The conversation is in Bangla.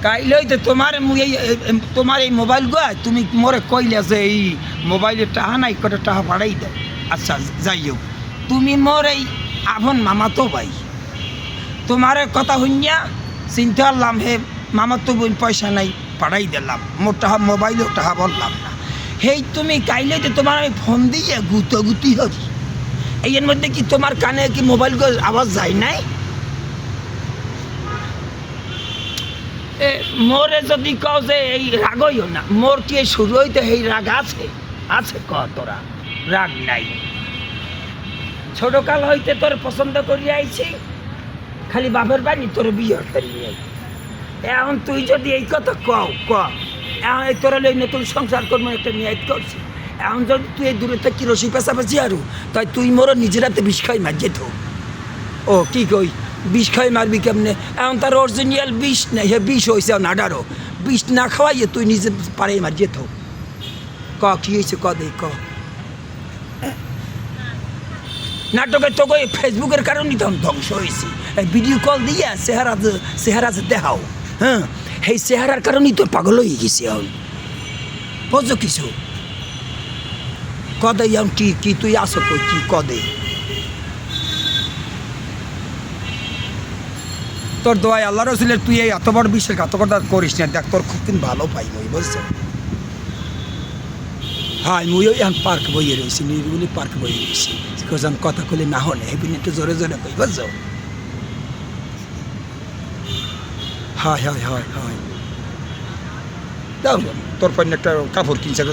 কাইলেই তো তোমার এই মোবাইল গো তুমি মোরে কইলে যে এই মোবাইলের টাহা নাই কটা টাহা পাঠাই দাও। আচ্ছা যাই হোক, তুমি মোর এই আপন মামাতো ভাই, তোমার কথা শুনিয়া চিন্তা করলাম হে মামাতো বোন পয়সা নাই পাঠাই দিলাম, মোর টাহা মোবাইলেও টাহা বললাম না। হেই তুমি কাইলে তো তোমার আমি ফোন দিয়ে গুতি হরি, এর মধ্যে কি তোমার কানে কি মোবাইল আওয়াজ যায় নাই? মোরে যদি কও যে এই রাগইও না, মোর কি শুরু হইতে এই রাগ আছে? আছে ক তোরা রাগ নাই? ছোটকাল হইতে তোর পছন্দ করিয়া আইছি, খালি বাপের বাড়ি তোর বিয়ে করি নাই। এখন তুই যদি এই কথা কও এখন এই তোরা এই নতুন সংসার কর্ম একটা নিয়াত করছি, এখন যদি তুই এই দূরে থেকে রসি পেঁচাপেচি আরু তাই তুই মোরও নিজের হাতে বিষ খাই মার যেত। ও কি কই বিষ খাই মারবি কেমনে? এখন তার অরিজিনাল বিষ নেই, হে বিষ হয়েছে নাডারও বিষ না খাওয়াইয়ে তুই নিজে পারে মার যেত। কি হয়েছে দেই নাটকে তোকে ফেসবুকের কারণেই তো ধ্বংস হয়েছি। ভিডিও কল দিয়ে চেহারা যে দেখাও, হ্যাঁ সেই চেহারার কারণেই তোর পাগল হয়ে গেছি। এখন বুঝছো কিছু দে এখন কি তুই আসো কই কি দে তোর দোয়াই আল্লাহ রসুলের, তুই এই এত বড় বিশ্বাসঘাতকতা করিস না। দেখ তোর খুব কিন্তু ভালো পাই মই, বুঝছো? হ্যাঁ মুইও এখন পার্ক বইয়ে রয়েছি, নিরিবিলি পার্ক বইয়ে রয়েছি। কোথাও কথা কলে না হলে হেবিন একটু জোরে জোরে কই, বুঝছো? হয় দাও তোর পর একটা কাপড় কিনছে।